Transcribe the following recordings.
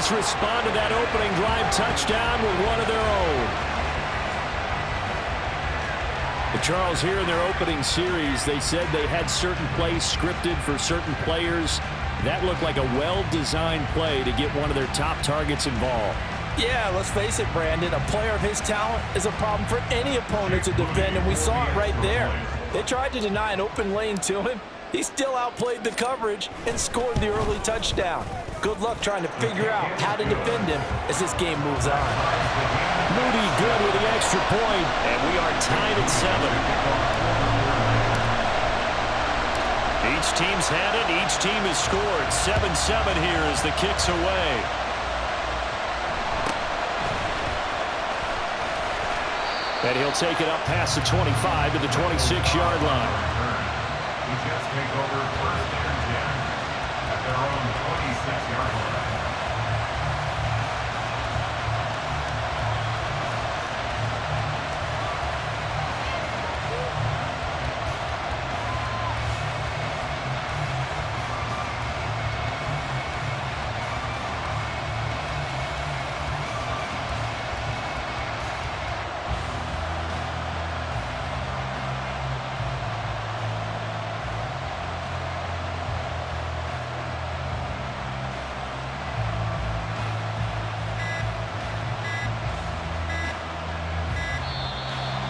Jets respond to that opening drive touchdown with one of their own. Charles, here in their opening series, they said they had certain plays scripted for certain players. That looked like a well-designed play to get one of their top targets involved. Yeah, let's face it, Brandon. A player of his talent is a problem for any opponent to defend, and we saw it right there. They tried to deny an open lane to him. He still outplayed the coverage and scored the early touchdown. Good luck trying to figure out how to defend him as this game moves on. Moody good with the extra point, and we are tied at 7. Each team's had it. Each team has scored. 7-7 here as the kick's away. And he'll take it up past the 25 to the 26-yard line. The Jets take over first and 10 at their own 26-yard line.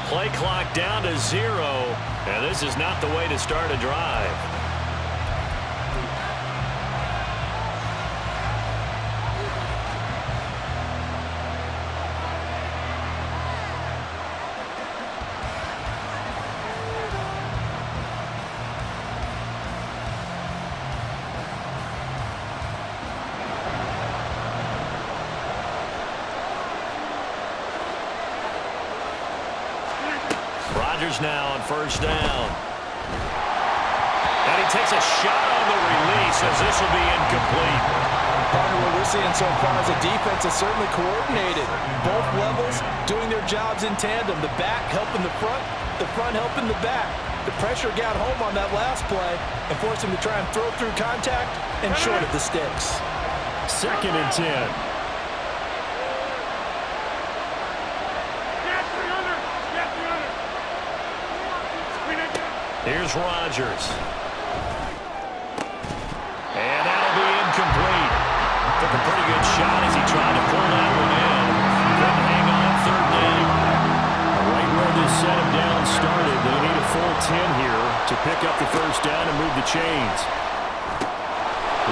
Play clock down to 0, and this is not the way to start a drive. Now on first down. And he takes a shot on the release as this will be incomplete. Partner, what we're seeing so far is a defense is certainly coordinated. Both levels doing their jobs in tandem. The back helping the front helping the back. The pressure got home on that last play and forced him to try and throw through contact and short of the sticks. 2nd and 10. Here's Rodgers. And that'll be incomplete. Took a pretty good shot as he tried to pull that one in. Couldn't hang on 3rd down. Right where this set him down started, they need a full 10 here to pick up the first down and move the chains.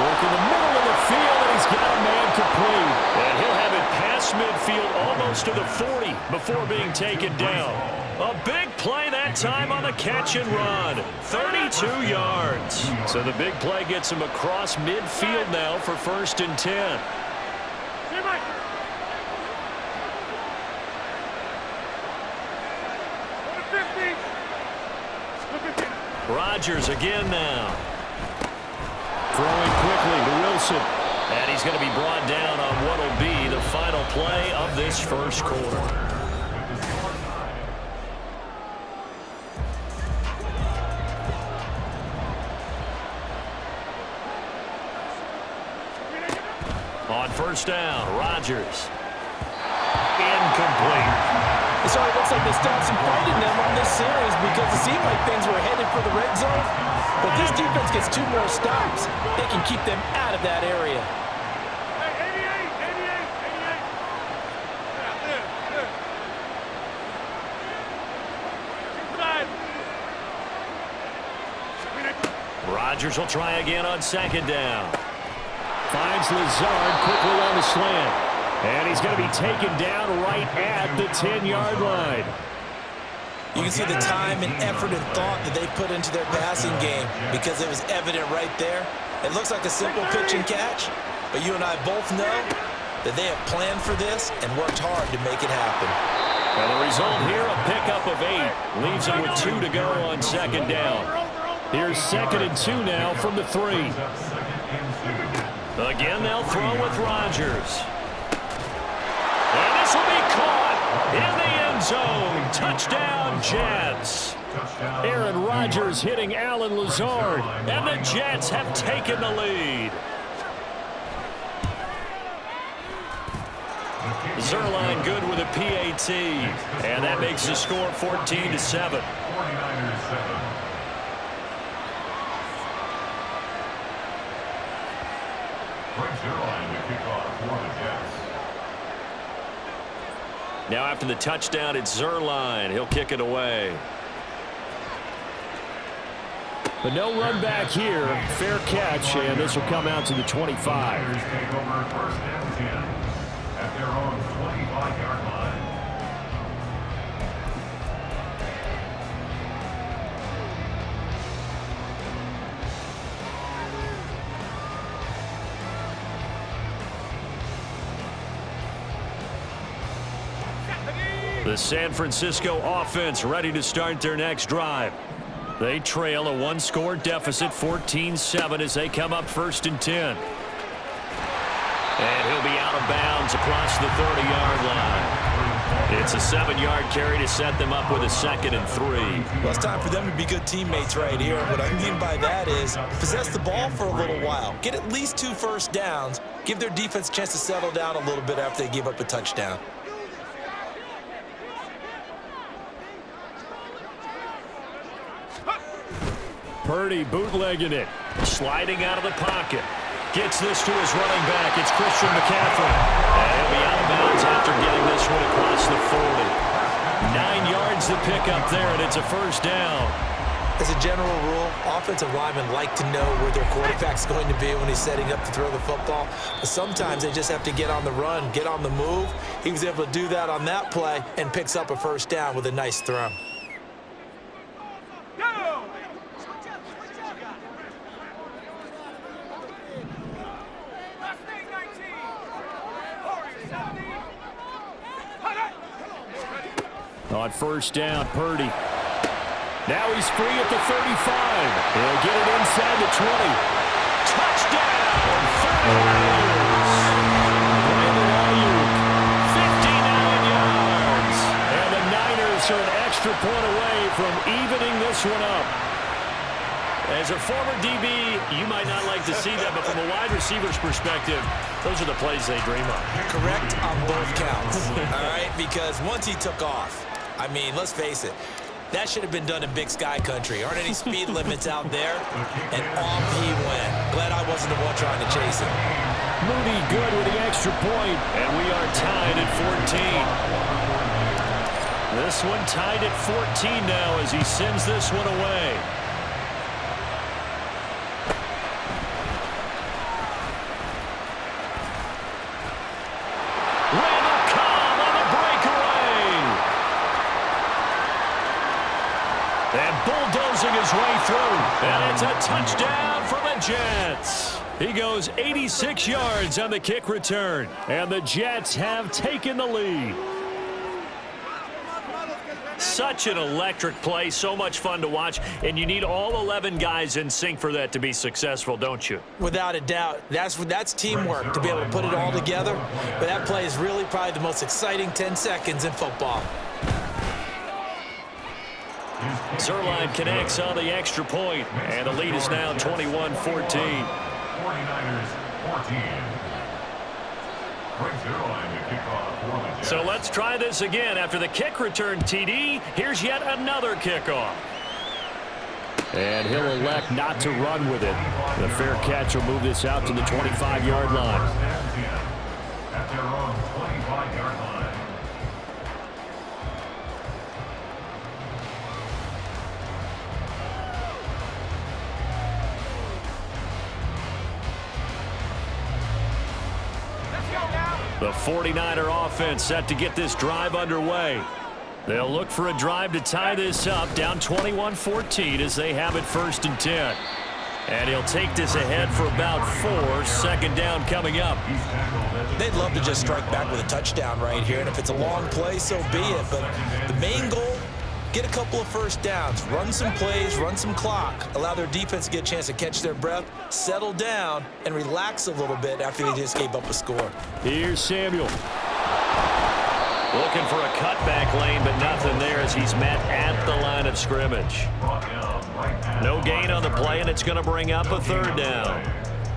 Work in the middle of the field, and he's got a man complete. And he'll have it past midfield almost to the 40 before being taken down. A big play that time on the catch and run. 32 yards. So the big play gets him across midfield now for 1st and 10. Rodgers again now. Throwing quickly to Wilson. And he's going to be brought down on what will be the final play of this first quarter. On first down, Rodgers. Incomplete. So it looks like they stopped some fight in them on this series because it seemed like things were headed for the red zone. But this defense gets 2 more stops. They can keep them out of that area. Rodgers will try again on 2nd down. Finds Lazard quickly on the slant. And he's going to be taken down right at the 10-yard line. You can see the time and effort and thought that they put into their passing game because it was evident right there. It looks like a simple pitch and catch, but you and I both know that they have planned for this and worked hard to make it happen. Well, the result here, a pickup of 8. Leaves them with 2 to go on 2nd down. Here's 2nd and 2 now from the 3. Again, they'll throw with Rodgers. And this will be caught in the end zone. Touchdown, Jets. Aaron Rodgers hitting Alan Lazard, and the Jets have taken the lead. Zerline good with a PAT. And that makes the score 14-7. 49ers 7. Frank Zerline to kick off for the Jets. Now after the touchdown, it's Zerline. He'll kick it away. But no run back here. Fair catch, and this will come out to the 25. Niners take over first and 10 at their own 25-yard line. The San Francisco offense ready to start their next drive. They trail a one-score deficit, 14-7, as they come up first and 10. And he'll be out of bounds across the 30-yard line. It's a 7-yard carry to set them up with a 2nd and 3. Well, it's time for them to be good teammates right here. What I mean by that is possess the ball for a little while. Get at least 2 first downs. Give their defense a chance to settle down a little bit after they give up a touchdown. Purdy bootlegging it. Sliding out of the pocket. Gets this to his running back. It's Christian McCaffrey. And he'll be out of bounds after getting this one across the 40. 9 yards to pick up there, and it's a first down. As a general rule, offensive linemen like to know where their quarterback's going to be when he's setting up to throw the football. But sometimes they just have to get on the run, get on the move. He was able to do that on that play and picks up a first down with a nice throw. On first down, Purdy. Now he's free at the 35. He'll get it inside the 20. Touchdown! 59 yards. And the Niners are an extra point away from evening this one up. As a former DB, you might not like to see that, but from a wide receiver's perspective, those are the plays they dream of. Correct on both counts, all right? Because once he took off, I mean, let's face it, that should have been done in Big Sky country. Aren't any speed limits out there? And off he went. Glad I wasn't the one trying to chase him. Mooney good with the extra point. And we are tied at 14. This one tied at 14 now as he sends this one away. And bulldozing his way through. And it's a touchdown for the Jets. He goes 86 yards on the kick return. And the Jets have taken the lead. Such an electric play, so much fun to watch, and you need all 11 guys in sync for that to be successful, don't you? Without a doubt. That's teamwork, to be able to put it all together. But that play is really probably the most exciting 10 seconds in football. Zerline connects on the extra point, and the lead is now 21-14. 49ers 14. Frank Zerline to kick off for the Jets. So let's try this again. After the kick return TD, here's yet another kickoff. And he'll elect not to run with it. The fair catch will move this out to the 25-yard line. First and 10 at their own 25-yard line. The 49er offense set to get this drive underway. They'll look for a drive to tie this up, down 21-14 as they have it first and 10. And he'll take this ahead for about 4, second down coming up. They'd love to just strike back with a touchdown right here, and if it's a long play, so be it. But the main goal, get a couple of first downs, run some plays, run some clock, allow their defense to get a chance to catch their breath, settle down, and relax a little bit after they just gave up a score. Here's Samuel. Looking for a cutback lane, but nothing there as he's met at the line of scrimmage. No gain on the play, and it's going to bring up a third down.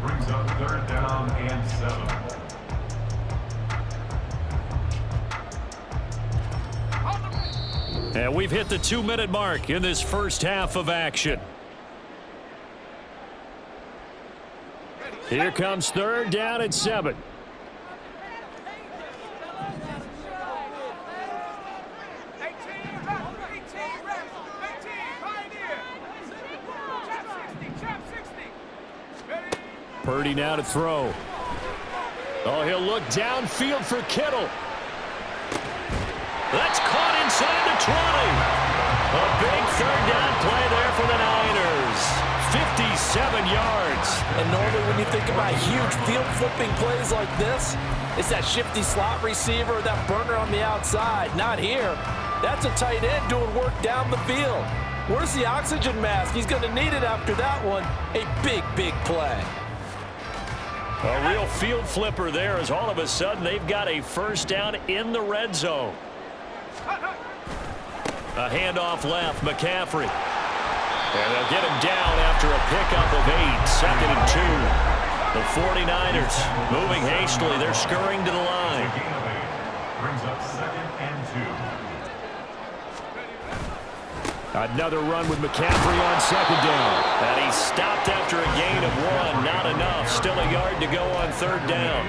Brings up third down and 7. And we've hit the 2-minute mark in this first half of action. Here comes third down and 7. Purdy now to throw. Oh, he'll look downfield for Kittle. That's caught inside the 20. A big third down play there for the Niners. 57 yards. And normally when you think about huge field flipping plays like this, it's that shifty slot receiver or that burner on the outside. Not here. That's a tight end doing work down the field. Where's the oxygen mask? He's going to need it after that one. A big, big play. A real field flipper there as all of a sudden they've got a first down in the red zone. A handoff left, McCaffrey. And they'll get him down after a pickup of 8, 2nd and 2. The 49ers moving hastily. They're scurrying to the line. Brings up 2nd and 2. Another run with McCaffrey on 2nd down. And he stopped after a gain of 1. Not enough. Still a yard to go on 3rd down.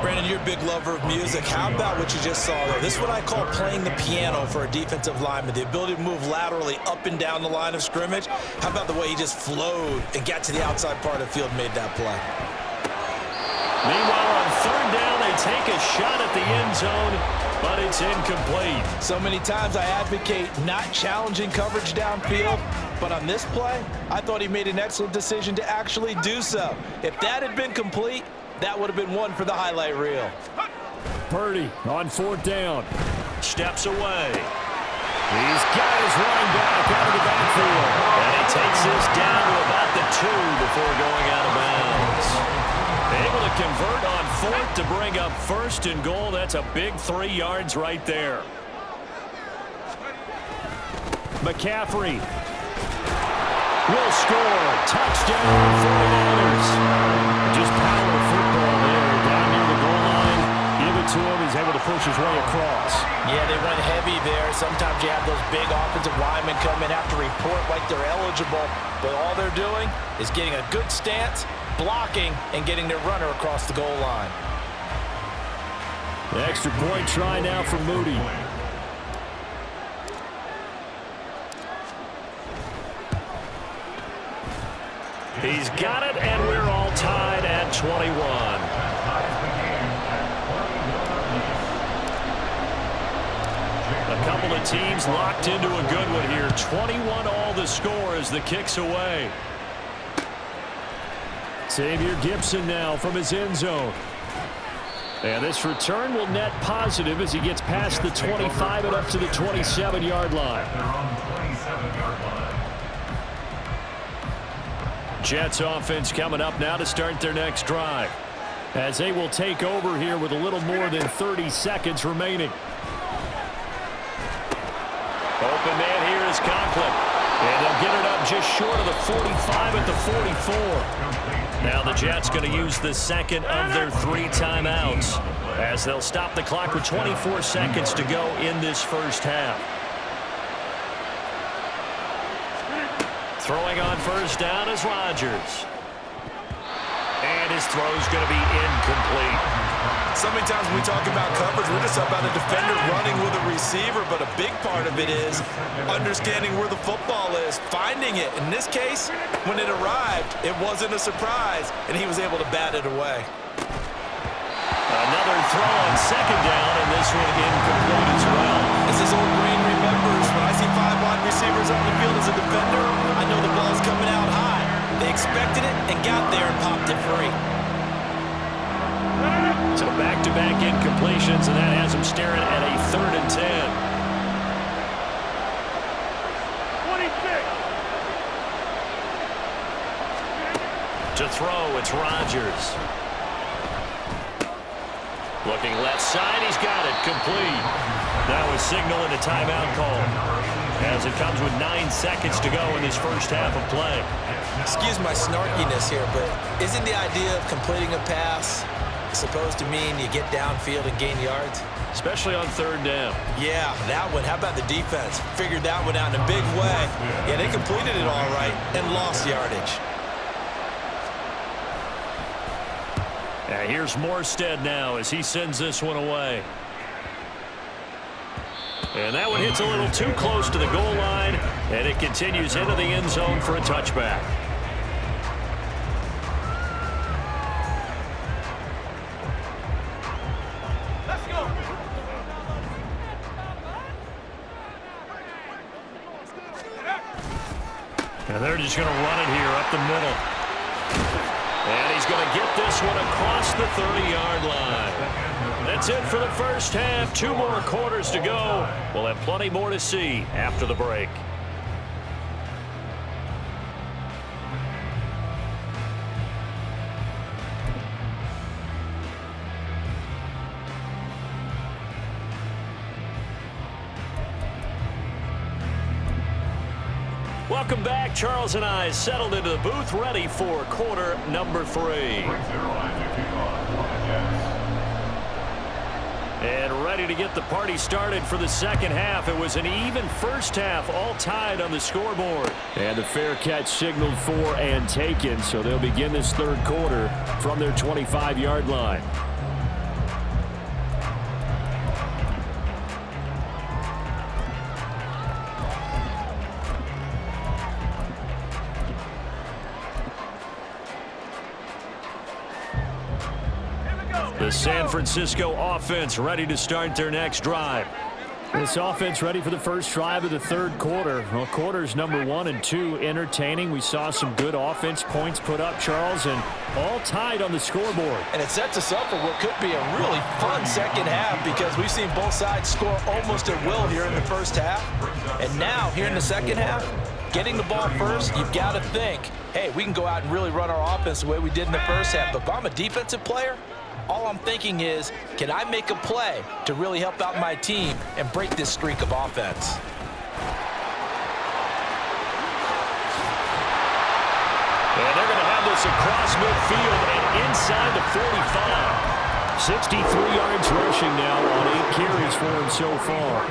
Brandon, you're a big lover of music. How about what you just saw there? This is what I call playing the piano for a defensive lineman. The ability to move laterally up and down the line of scrimmage. How about the way he just flowed and got to the outside part of the field and made that play? Meanwhile, on 3rd down, they take a shot at the end zone, but it's incomplete. So many times I advocate not challenging coverage downfield, but on this play, I thought he made an excellent decision to actually do so. If that had been complete, that would have been one for the highlight reel. Purdy on 4th down. Steps away. He's got his running back out of the backfield. And he takes this down to about the 2 before going out of bounds. Able to convert on 4th to bring up 1st and goal. That's a big 3 yards right there. McCaffrey will score. Touchdown 49ers. Just power football there. Down near the goal line. Give it to him. He's able to push his way across. Yeah, they went heavy there. Sometimes you have those big offensive linemen come in, have to report like they're eligible. But all they're doing is getting a good stance, blocking, and getting their runner across the goal line. The extra point try now for Moody. He's got it, and we're all tied at 21. A couple of teams locked into a good one here. 21 all the score as the kick's away. Xavier Gibson now from his end zone. And this return will net positive as he gets past the 25 and up to the 27-yard line. Jets offense coming up now to start their next drive, as they will take over here with a little more than 30 seconds remaining. Open man here is Conklin. And they'll get it up just short of the 45 at the 44. Now the Jets going to use the second of their 3 timeouts as they'll stop the clock with 24 seconds to go in this first half. Throwing on first down is Rodgers. And his throw's going to be incomplete. So many times when we talk about coverage, we're just about a defender running with a receiver, but a big part of it is understanding where the football is, finding it. In this case, when it arrived, it wasn't a surprise, and he was able to bat it away. Another throw on second down, and this one incomplete as well. As his old brain remembers, when I see 5 wide receivers on the field as a defender, I know the ball's coming out high. They expected it and got there and popped it free. So back-to-back incompletions, and that has him staring at a 3rd and 10. 26. To throw, it's Rodgers. Looking left side, he's got it, complete. Now a signal and a timeout call, as it comes with 9 seconds to go in this first half of play. Excuse my snarkiness here, but isn't the idea of completing a pass supposed to mean you get downfield and gain yards. Especially on third down. Yeah, that one. How about the defense? Figured that one out in a big way. Yeah, they completed it all right and lost yardage. And here's Morstead now as he sends this one away. And that one hits a little too close to the goal line, and it continues into the end zone for a touchback. And they're just going to run it here up the middle. And he's going to get this one across the 30-yard line. That's it for the first half. 2 more quarters to go. We'll have plenty more to see after the break. Welcome back. Charles and I settled into the booth, ready for quarter number 3. And ready to get the party started for the second half. It was an even first half, all tied on the scoreboard. And the fair catch signaled for and taken, so they'll begin this third quarter from their 25-yard line. The San Francisco offense ready to start their next drive. This offense ready for the first drive of the third quarter. Well, quarters number 1 and 2 entertaining. We saw some good offense points put up, Charles, and all tied on the scoreboard. And it sets us up for what could be a really fun second half because we've seen both sides score almost at will here in the first half. And now, here in the second half, getting the ball first, you've got to think, hey, we can go out and really run our offense the way we did in the first half. But if I'm a defensive player, all I'm thinking is, can I make a play to really help out my team and break this streak of offense? And they're going to have this across midfield and inside the 45. 63 yards rushing now on 8 carries for him so far.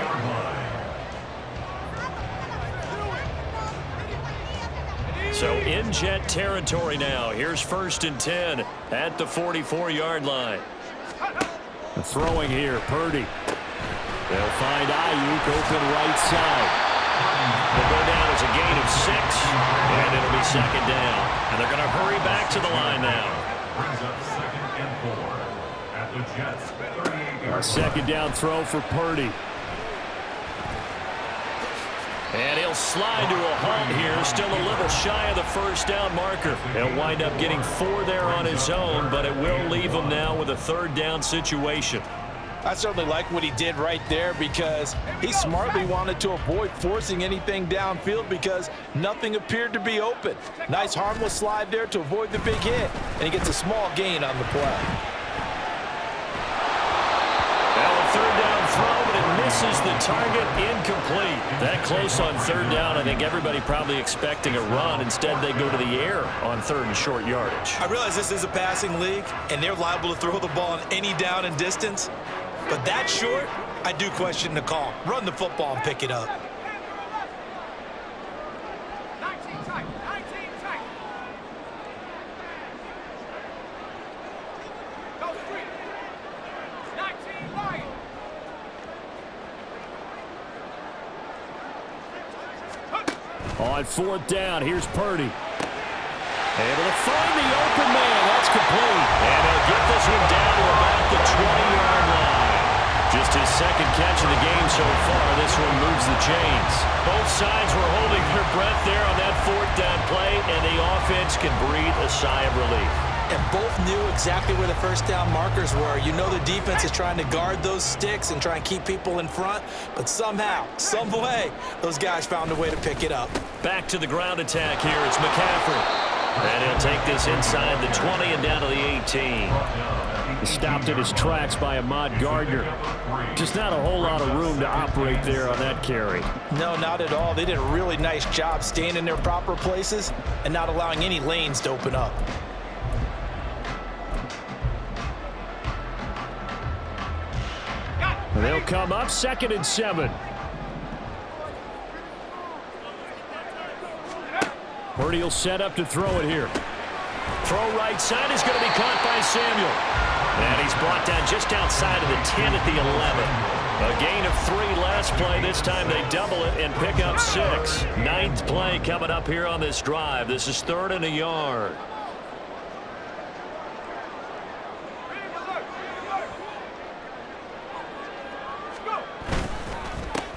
So in jet territory now. Here's 1st and 10 at the 44-yard line. Throwing here, Purdy. They'll find Ayuk open right side. They'll go down as a gain of 6, and it'll be 2nd down. And they're going to hurry back to the line now. Brings up 2nd and 4 at the Jets' 38-yard A 2nd down throw for Purdy. And he'll slide to a halt here, still a little shy of the first down marker. He'll wind up getting 4 there on his own, but it will leave him now with a 3rd down situation. I certainly like what he did right there because he smartly wanted to avoid forcing anything downfield because nothing appeared to be open. Nice harmless slide there to avoid the big hit, and he gets a small gain on the play. Now a 3rd down throw, but it misses the target, incomplete. That close on 3rd down, I think everybody probably expecting a run. Instead, they go to the air on 3rd and short yardage. I realize this is a passing league, and they're liable to throw the ball on any down and distance. But that short, I do question the call. Run the football and pick it up. 19 tight, 19 tight. Go street. 19 wide. On 4th down, here's Purdy. Able to find the open man. That's complete. And they'll get this one down to about the 20-yard line. Just his 2nd catch of the game so far. This one moves the chains. Both sides were holding their breath there on that 4th down play, and the offense can breathe a sigh of relief. And both knew exactly where the first down markers were. You know the defense is trying to guard those sticks and try and keep people in front, but somehow, some way, those guys found a way to pick it up. Back to the ground attack here. It's McCaffrey. And he'll take this inside the 20 and down to the 18. Stopped in his tracks by Ahmad Gardner. Just not a whole lot of room to operate there on that carry. No, not at all. They did a really nice job staying in their proper places and not allowing any lanes to open up. They'll come up 2nd and 7. Purdy will set up to throw it here. Throw right side is going to be caught by Samuel. And he's brought down just outside of the 10 at the 11. A gain of 3 last play. This time they double it and pick up 6. 9th play coming up here on this drive. This is 3rd and a yard.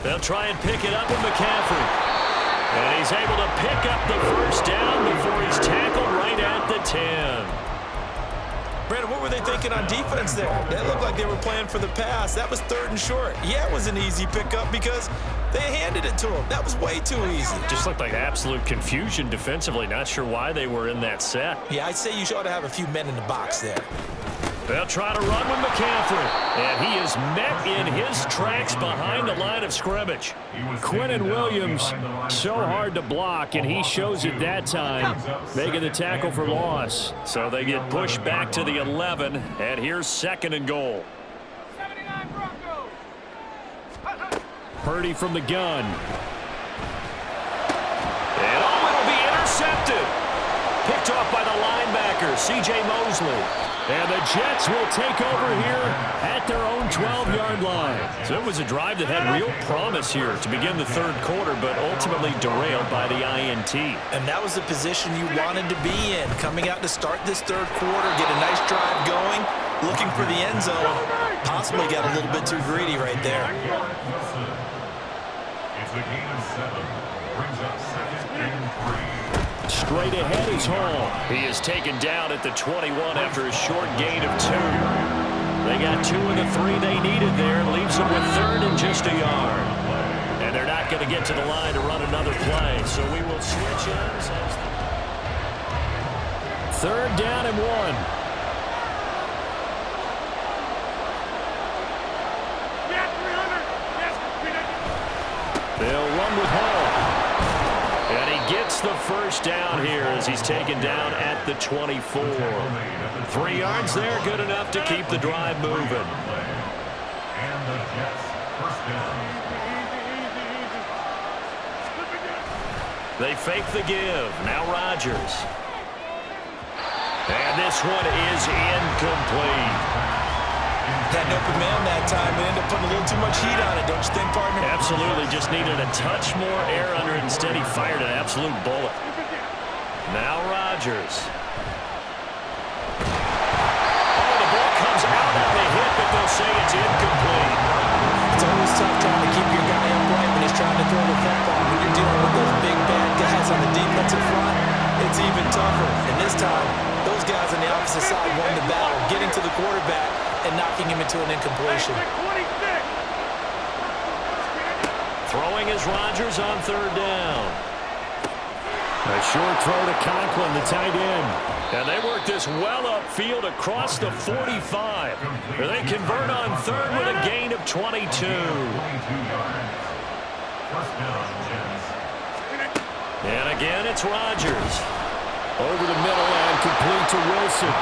They'll try and pick it up with McCaffrey. And he's able to pick up the first down before he's tackled right at the 10. Brandon, what were they thinking on defense there? That looked like they were playing for the pass. That was 3rd and short. Yeah, it was an easy pickup because they handed it to him. That was way too easy. Just looked like absolute confusion defensively. Not sure why they were in that set. Yeah, I'd say you ought to have a few men in the box there. They'll try to run with McCaffrey. And he is met in his tracks behind the line of scrimmage. Quinnen Williams, so hard to block, and he shows it that time, making the tackle for loss. So they get pushed back to the 11, and here's 2nd and goal. 79 Broncos. Purdy from the gun. And it'll be intercepted. Picked off by the linebacker, C.J. Mosley. And the Jets will take over here at their own 12-yard line. So it was a drive that had real promise here to begin the 3rd quarter, but ultimately derailed by the INT. And that was the position you wanted to be in. Coming out to start this 3rd quarter, get a nice drive going, looking for the end zone. Possibly got a little bit too greedy right there. It's a gain of 7. Brings up 2nd and 3. Straight ahead is Hall. He is taken down at the 21 after a short gain of 2. They got 2 of the 3 they needed there. Leaves them with 3rd and just a yard. And they're not going to get to the line to run another play. So we will switch ends. 3rd down and 1. They'll run with Hall. And he gets the first down here as he's taken down at the 24. 3 yards there, good enough to keep the drive moving. And the Jets first down. They fake the give. Now Rodgers. And this one is incomplete. Had an open man that time and ended up putting a little too much heat on it, don't you think, partner? Absolutely. Just needed a touch more air under it. Instead, he fired an absolute bullet. Now Rodgers. Oh, the ball comes out on the hit, but they'll say it's incomplete. It's always tough trying to keep your guy upright when he's trying to throw the football. When you're dealing with those big, bad guys on the defensive front, it's even tougher. And this time, those guys on the opposite side won the battle, getting to the quarterback and knocking him into an incompletion. Throwing is Rodgers on 3rd down. A short throw to Conklin, the tight end. And they work this well upfield across the 45. They convert on 3rd with a gain of 22. 22 yards. First down, Jets. And again, it's Rodgers. Over the middle and complete to Wilson.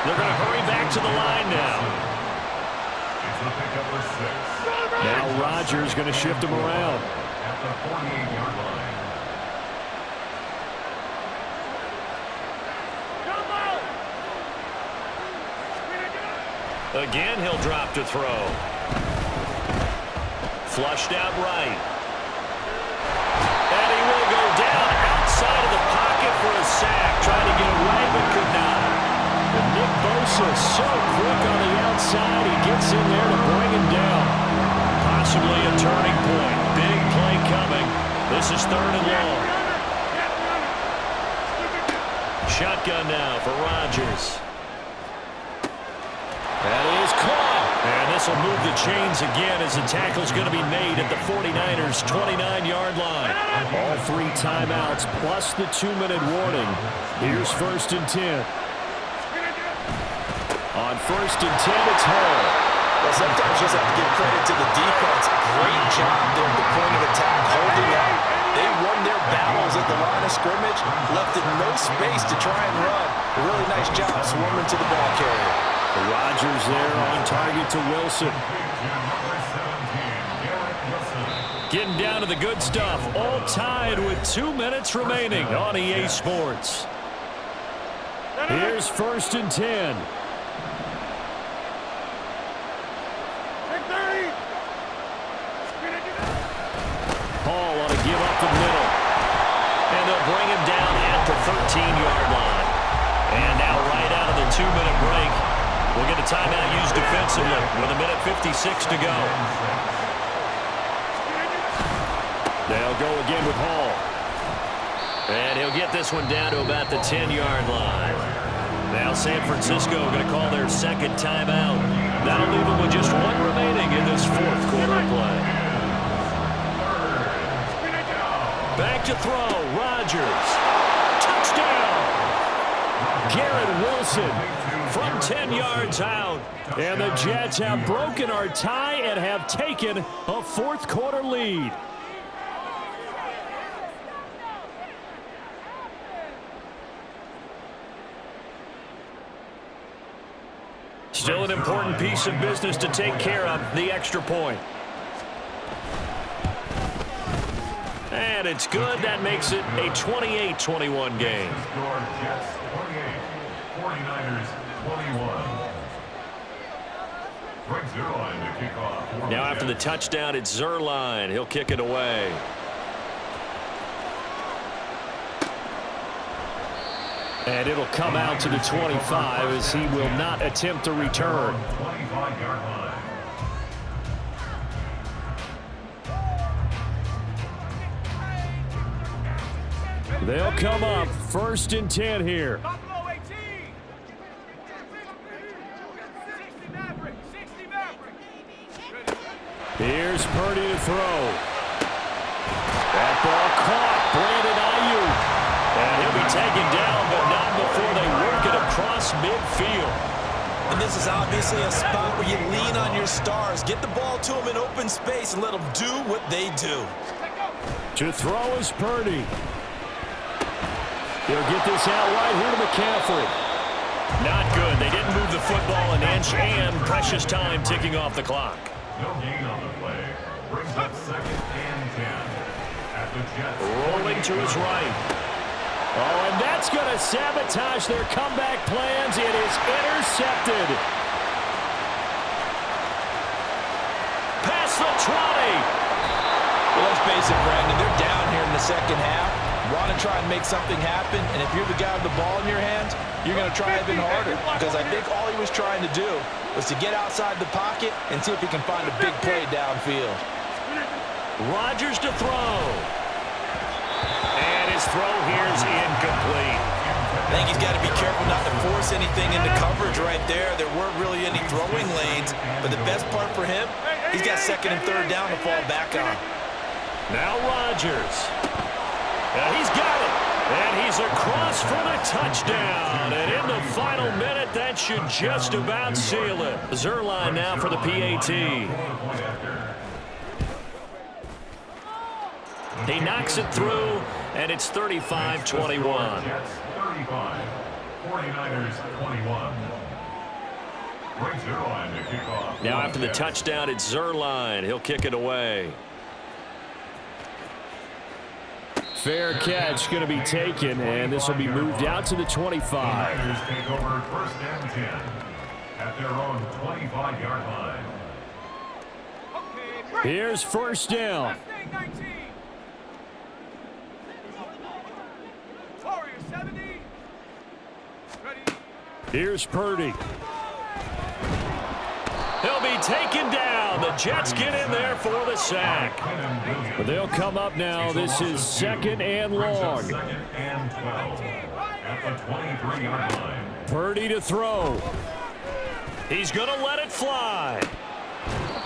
They're going to hurry back to the line now. It's a pickup of 6. Now Rodgers going to shift him around. At the 48-yard line. Again, he'll drop to throw. Flushed out right. And he will go down outside of the pocket for a sack. Trying to get away, but could not. And Nick Bosa so quick on the outside. He gets in there to bring him down. Possibly a turning point. Big play coming. This is 3rd and long. Shotgun now for Rodgers. That is caught. And this will move the chains again as the tackle's going to be made at the 49ers' 29-yard line. All 3 timeouts plus the 2-minute warning. Here's 1st and 10. On 1st and 10, it's Hall. Well, sometimes you just have to give credit to the defense. Great job there at the point of attack, holding up. They won their battles at the line of scrimmage, left it no space to try and run. A really nice job swarming to the ball carrier. Rodgers there on target to Wilson. Getting down to the good stuff. All tied with 2 minutes remaining on EA Sports. Here's 1st and 10. Hall on a give up the middle. And they'll bring him down at the 13-yard line. And now right out of the 2-minute break, we'll get a timeout used defensively with 1:56 to go. They'll go again with Hall. And he'll get this one down to about the 10-yard line. Now San Francisco going to call their second timeout. That'll leave them with just 1 remaining in this 4th quarter of play. Back to throw. Rodgers. Touchdown. Garrett Wilson from 10 yards out. And the Jets have broken our tie and have taken a 4th quarter lead. Still an important piece of business to take care of, the extra point. And it's good. That makes it a 28-21 game. Jets 28, 49ers 21. Greg Zuerlein to kick off. Now after the touchdown, it's Zuerlein. He'll kick it away. And it'll come out to the 25 as he will not attempt to return. 25-yard line. They'll come up 1st and 10 here. Buffalo 18. 60 Maverick. 60 Maverick. Here's Purdy to throw. That ball caught. Brandon Ayuk. And he'll be taken down, but not before they work it across midfield. And this is obviously a spot where you lean on your stars. Get the ball to them in open space and let them do what they do. To throw is Purdy. He'll get this out right here to McCaffrey. Not good. They didn't move the football an inch, and precious time ticking off the clock. No gain on the play. Brings up 2nd and 10. At the Jets. Rolling to his right. Oh, and that's going to sabotage their comeback plans. It is intercepted. Past the 20. Well, let's face it, Brandon, they're down here in the second half. Want to try and make something happen, and if you're the guy with the ball in your hands, you're going to try even harder, because I think all he was trying to do was to get outside the pocket and see if he can find a big play downfield. Rodgers to throw. And his throw here is incomplete. I think he's got to be careful not to force anything into coverage right there. There weren't really any throwing lanes, but the best part for him, he's got 2nd and 3rd down to fall back on. Now Rodgers. And he's got it. And he's across for the touchdown. And in the final minute, that should just about seal it. Zuerlein now for the PAT. He knocks it through, and it's 35-21. Jets 35, 49ers 21. Greg Zuerlein to kick off. Now after the touchdown, it's Zuerlein. He'll kick it away. Fair catch going to be taken, and this will be moved out to the 25. Niners take over 1st and 10 at their own 25-yard line. Here's 1st down. 19. Warriors 70. Ready. Here's Purdy. He'll be taken down. The Jets get in there for the sack. But they'll come up now. This is 2nd and long. 2nd and 12 at the 23-yard line. Purdy to throw. He's going to let it fly.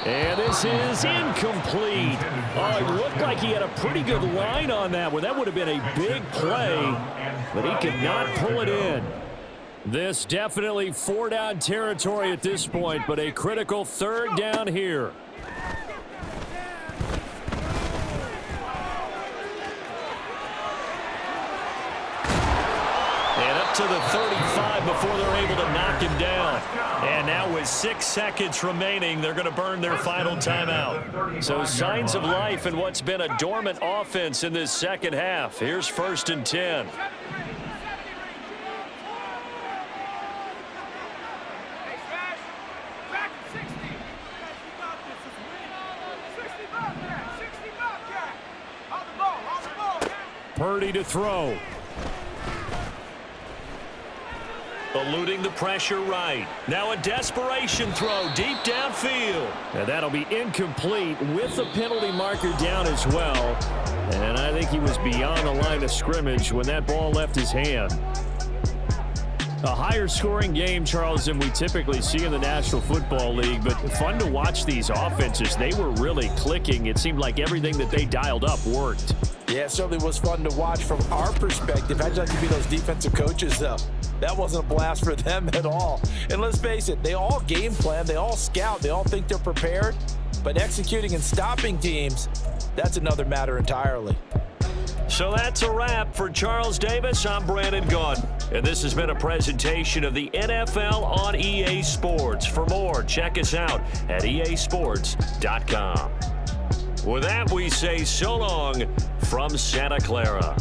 And this is incomplete. Oh, it looked like he had a pretty good line on that one. That would have been a big play, but he could not pull it in. This definitely 4-down territory at this point, but a critical 3rd down here. And up to the 35 before they're able to knock him down. And now with 6 seconds remaining, they're going to burn their final timeout. So signs of life in what's been a dormant offense in this second half. Here's 1st and 10. Purdy to throw. Eluding the pressure right. Now a desperation throw deep downfield. And that'll be incomplete with the penalty marker down as well. And I think he was beyond the line of scrimmage when that ball left his hand. A higher scoring game, Charles, than we typically see in the National Football League, but fun to watch these offenses. They were really clicking. It seemed like everything that they dialed up worked. Yeah, it certainly was fun to watch from our perspective. I'd like to be those defensive coaches, though. That wasn't a blast for them at all. And let's face it, they all game plan, they all scout, they all think they're prepared. But executing and stopping teams, that's another matter entirely. So that's a wrap for Charles Davis. I'm Brandon Gaudin. And this has been a presentation of the NFL on EA Sports. For more, check us out at easports.com. With that, we say so long from Santa Clara.